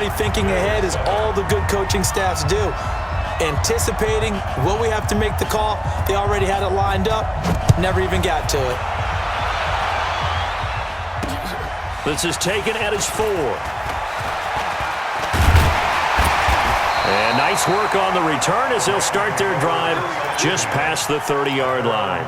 already thinking ahead, as all the good coaching staffs do. Anticipating, will we have to make the call? They already had it lined up, never even got to it. This is taken at his 4. And nice work on the return as they'll start their drive just past the 30-yard line.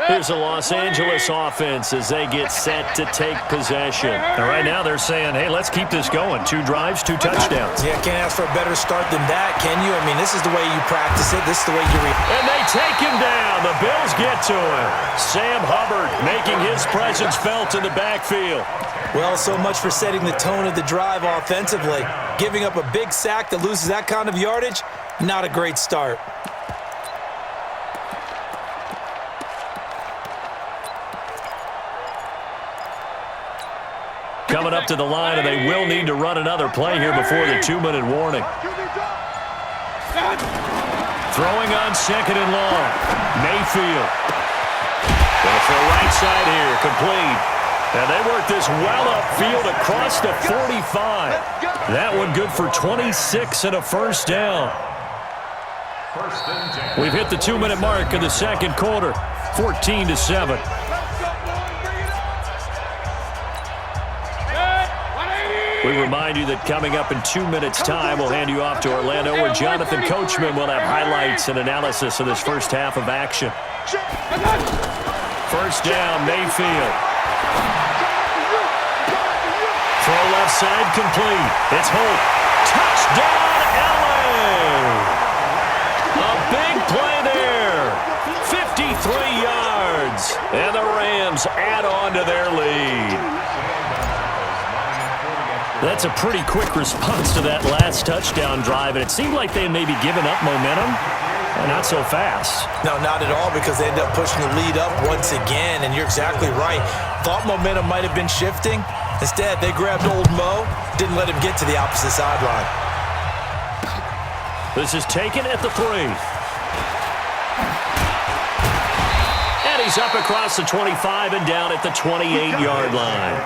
Here's the Los Angeles offense as they get set to take possession. And right now they're saying, hey, let's keep this going. 2 drives, 2 touchdowns. Yeah, can't ask for a better start than that, can you? I mean, this is the way you practice it. This is the way you And they take him down. The Bills get to him. Sam Hubbard making his presence felt in the backfield. Well, so much for setting the tone of the drive offensively. Giving up a big sack that loses that kind of yardage, not a great start. Coming up to the line, and they will need to run another play here before the 2-minute warning. Throwing on 2nd and long. Mayfield. Going for a right side here, complete. And they work this well upfield across the 45. That one good for 26 and a first down. We've hit the 2-minute mark in the second quarter, 14-7. We remind you that coming up in 2 minutes' time, we'll hand you off to Orlando, where Jonathan Coachman will have highlights and analysis of this first half of action. First down, Mayfield. Throw left side, complete. It's Holt. Touchdown, LA! A big play there. 53 yards. And the Rams add on to their lead. That's a pretty quick response to that last touchdown drive, and it seemed like they had maybe given up momentum. Not so fast. No, not at all, because they ended up pushing the lead up once again, and you're exactly right. Thought momentum might have been shifting. Instead, they grabbed old Mo, didn't let him get to the opposite sideline. This is taken at the 3. And he's up across the 25 and down at the 28-yard line.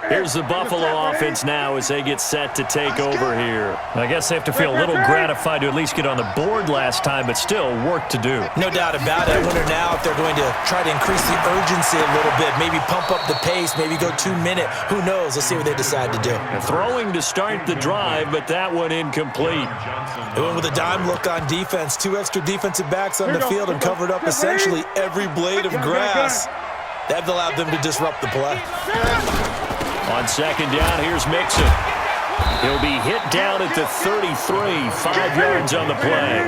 Here's the Buffalo offense now as they get set to take over here. I guess they have to feel a little gratified to at least get on the board last time, but still work to do. No doubt about it. I wonder now if they're going to try to increase the urgency a little bit, maybe pump up the pace, maybe go 2-minute. Who knows? Let's see what they decide to do. And throwing to start the drive, but that one incomplete. They went with a dime look on defense. 2 extra defensive backs on the field and covered up essentially every blade of grass. That allowed them to disrupt the play. On second down, here's Mixon. He'll be hit down at the 33, 5 yards on the play.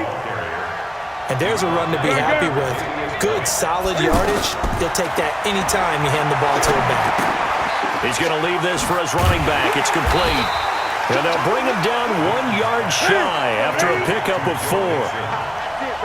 And there's a run to be happy with. Good, solid yardage. He'll take that anytime you hand the ball to a back. He's going to leave this for his running back. It's complete. And they'll bring him down 1 yard shy after a pickup of 4.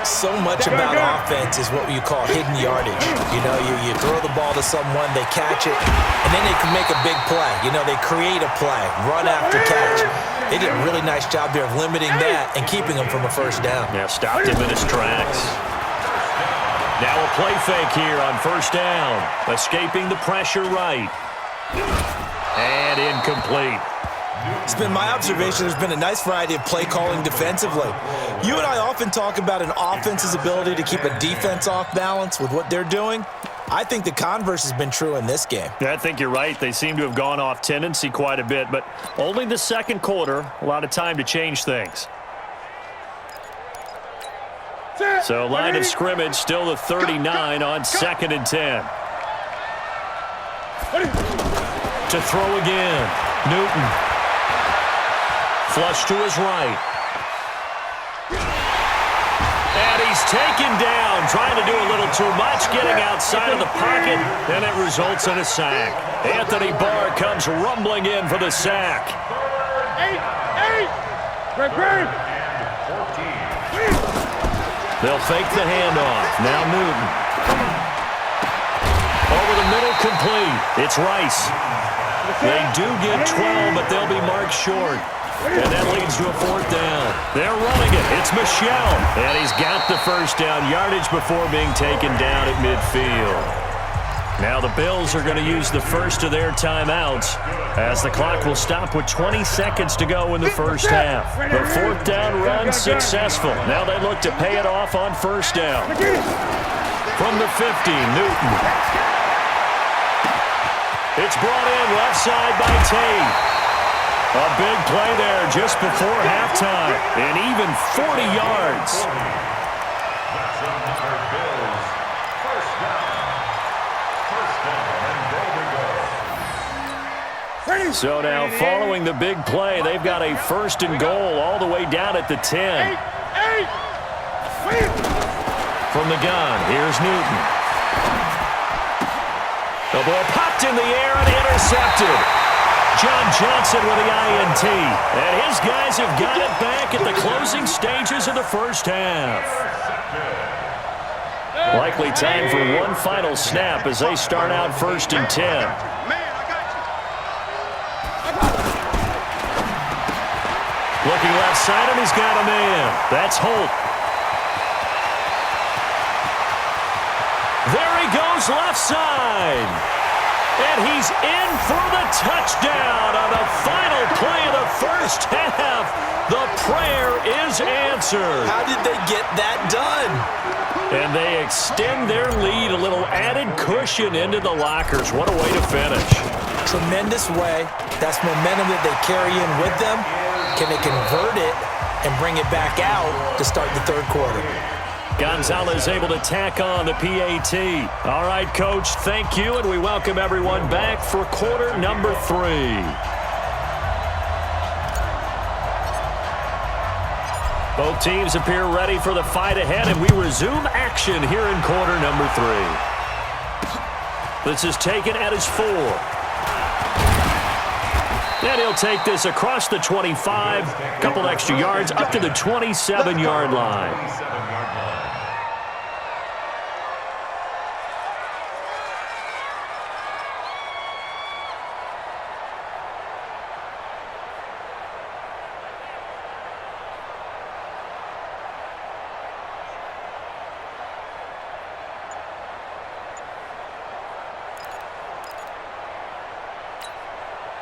So much about offense is what you call hidden yardage. You know, you throw the ball to someone, they catch it, and then they can make a big play. You know, they create a play, run after catch. They did a really nice job there of limiting that and keeping him from a first down. Yeah, stopped him in his tracks. Now a play fake here on first down. Escaping the pressure right. And incomplete. It's been my observation there's been a nice variety of play calling defensively. You and I often talk about an offense's ability to keep a defense off balance with what they're doing. I think the converse has been true in this game. Yeah, I think you're right. They seem to have gone off tendency quite a bit, but only the second quarter, a lot of time to change things. So line of scrimmage still the 39 on 2nd and 10. To throw again, Newton. Flush to his right. And he's taken down, trying to do a little too much, getting outside of the pocket, and it results in a sack. Anthony Barr comes rumbling in for the sack. 8, 8, They'll fake the handoff. Now Newton. Over the middle, complete. It's Rice. They do get 12, but they'll be marked short. And that leads to a 4th down. They're running it. It's Michel. And he's got the first down yardage before being taken down at midfield. Now the Bills are going to use the first of their timeouts as the clock will stop with 20 seconds to go in the first half. The 4th down run successful. Now they look to pay it off on 1st down. From the 50, Newton. It's brought in left side by Tate. A big play there just before halftime, and even 40 yards. So now following the big play, they've got a 1st and goal all the way down at the 10. From the gun, here's Newton. The ball popped in the air and intercepted. John Johnson with the INT. And his guys have got it back at the closing stages of the first half. Likely time for one final snap as they start out 1st and 10. Looking left side, and he's got a man. That's Holt. There he goes left side. And he's in for the touchdown on the final play of the first half. The prayer is answered. How did they get that done? And they extend their lead, a little added cushion into the lockers. What a way to finish. Tremendous way. That's momentum that they carry in with them. Can they convert it and bring it back out to start the 3rd quarter? Gonzalez able to tack on the PAT. All right, Coach, thank you, and we welcome everyone back for quarter number 3. Both teams appear ready for the fight ahead, and we resume action here in quarter number 3. This is taken at his 4. And he'll take this across the 25, a couple extra yards, up to the 27-yard line.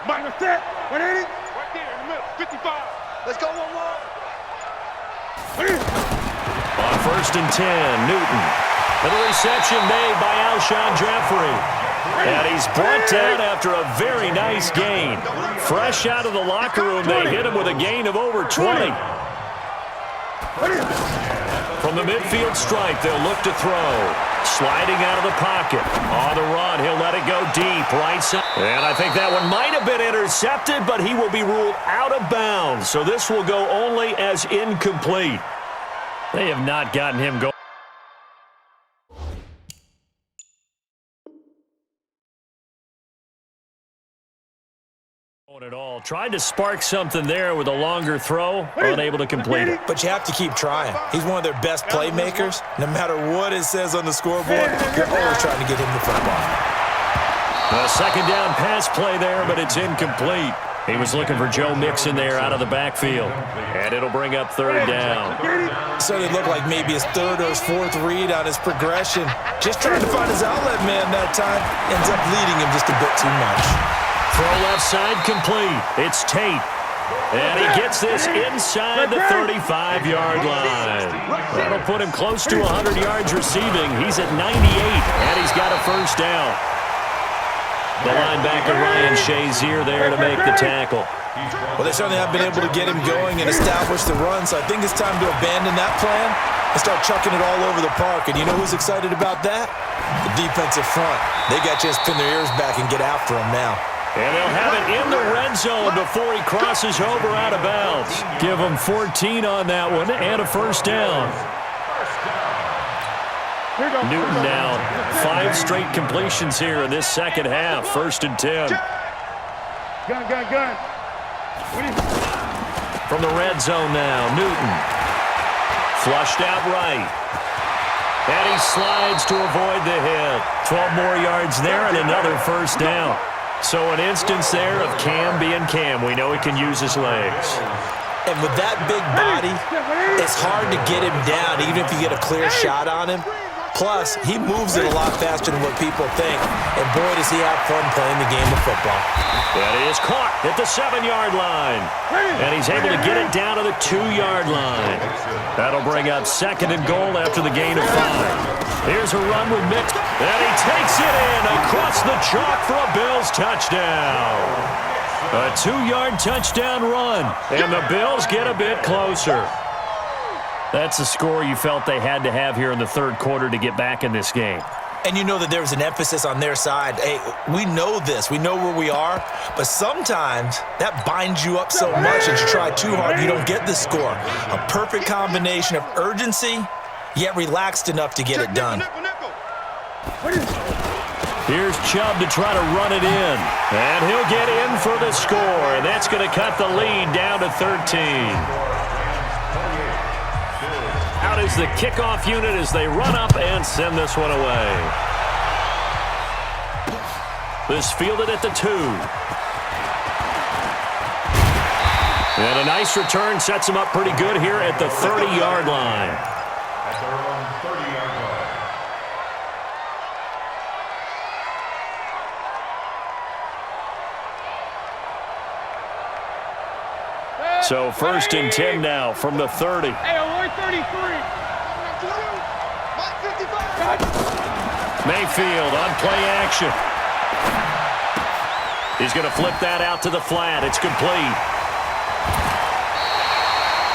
Minus that. 180. Right there in the middle. 55. Let's go 1-1. On 1st and 10, Newton. And the reception made by Alshon Jeffrey. And he's brought down after a very nice gain. Fresh out of the locker room, they hit him with a gain of over 20. From the midfield stripe, they'll look to throw. Sliding out of the pocket. On the run, he'll let it go deep. Right side. And I think that one might have been intercepted, but he will be ruled out of bounds. So this will go only as incomplete. They have not gotten him going. At all. Tried to spark something there with a longer throw, unable to complete it. But you have to keep trying. He's one of their best playmakers. No matter what it says on the scoreboard, you're always trying to get him the football. A 2nd down pass play there, but it's incomplete. He was looking for Joe Mixon there out of the backfield. And it'll bring up 3rd down. So it looked like maybe his 3rd or his 4th read on his progression. Just trying to find his outlet man that time. Ends up leading him just a bit too much. Throw left side complete. It's Tate. And he gets this inside the 35-yard line. That'll put him close to 100 yards receiving. He's at 98, and he's got a 1st down. The linebacker Ryan Shazier there to make the tackle. Well, they certainly have been able to get him going and establish the run, so I think it's time to abandon that plan and start chucking it all over the park. And you know who's excited about that? The defensive front. They got to just pin their ears back and get after him now. And they'll have it in the red zone before he crosses over out of bounds. Give him 14 on that one and a 1st down. Newton now 5 straight completions here in this 2nd half. 1st and 10. Gun. From the red zone now, Newton. Flushed out right. And he slides to avoid the hit. 12 more yards there and another first down. So an instance there of Cam being Cam. We know he can use his legs. And with that big body, it's hard to get him down, even if you get a clear shot on him. Plus, he moves it a lot faster than what people think. And boy, does he have fun playing the game of football. That is caught at the 7-yard line. And he's able to get it down to the 2-yard line. That'll bring up 2nd and goal after the gain of 5. Here's a run with Mix. And he takes it in across the chalk for a Bills touchdown. A 2-yard touchdown run. And the Bills get a bit closer. That's a score you felt they had to have here in the third quarter to get back in this game. And you know that there was an emphasis on their side. Hey, we know this. We know where we are. But sometimes that binds you up so much that you try too hard, you don't get the score. A perfect combination of urgency, yet relaxed enough to get it done. Here's Chubb to try to run it in. And he'll get in for the score. And that's going to cut the lead down to 13. Out is the kickoff unit as they run up and send this one away. This fielded at the 2. And a nice return sets him up pretty good here at the 30-yard line. So 1st and 10 now from the 30. Hey, we're 33. Mayfield on play action. He's going to flip that out to the flat. It's complete.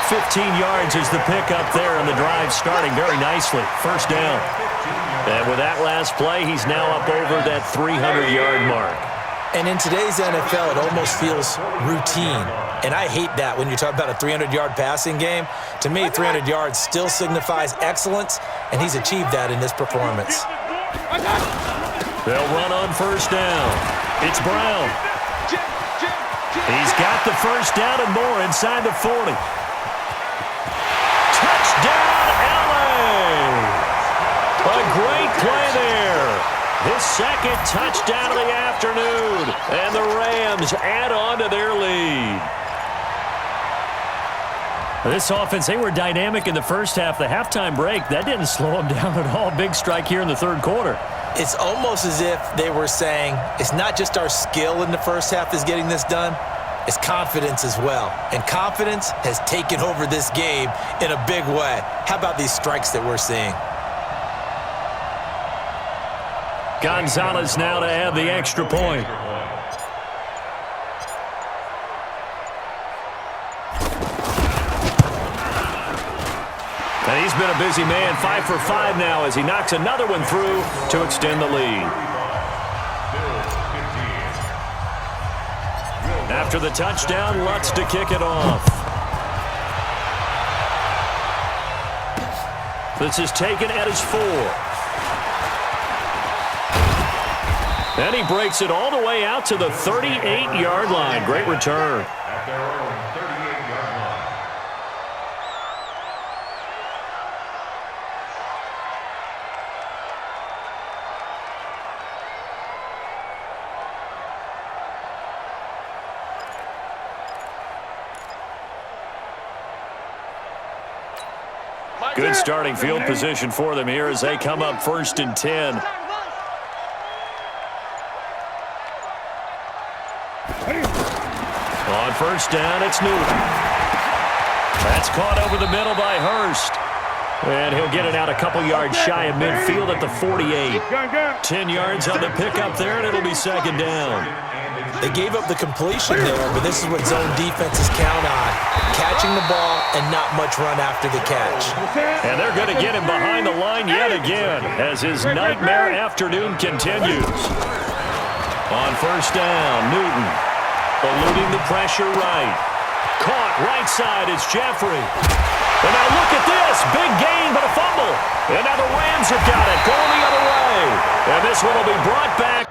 15 yards is the pickup there, and the drive starting very nicely. First down. And with that last play, he's now up over that 300-yard mark. And in today's NFL, it almost feels routine. And I hate that when you talk about a 300-yard passing game. To me, 300 yards still signifies excellence, and he's achieved that in this performance. They'll run on first down. It's Brown. He's got the first down and more inside the 40. Touchdown, LA! A great play there. His 2nd touchdown of the afternoon. And the Rams add on to their lead. This offense, they were dynamic in the first half. The halftime break, that didn't slow them down at all. Big strike here in the third quarter. It's almost as if they were saying, it's not just our skill in the first half is getting this done, it's confidence as well. And confidence has taken over this game in a big way. How about these strikes that we're seeing? Gonzalez now to add the extra point. And he's been a busy man, 5 for 5 now as he knocks another one through to extend the lead. After the touchdown, Lutz to kick it off. This is taken at his 4. And he breaks it all the way out to the 38-yard line. Great return. Good starting field position for them here as they come up 1st and 10. On first down, it's Newton. That's caught over the middle by Hurst. And he'll get it out a couple yards shy of midfield at the 48. 10 yards on the pickup there, and it'll be 2nd down. They gave up the completion there, but this is what zone defenses count on. Catching the ball and not much run after the catch. And they're going to get him behind the line yet again as his nightmare afternoon continues. On first down, Newton eluding the pressure right. Caught right side is Jeffrey. And now look at this. Big gain, but a fumble. And now the Rams have got it going the other way. And this one will be brought back.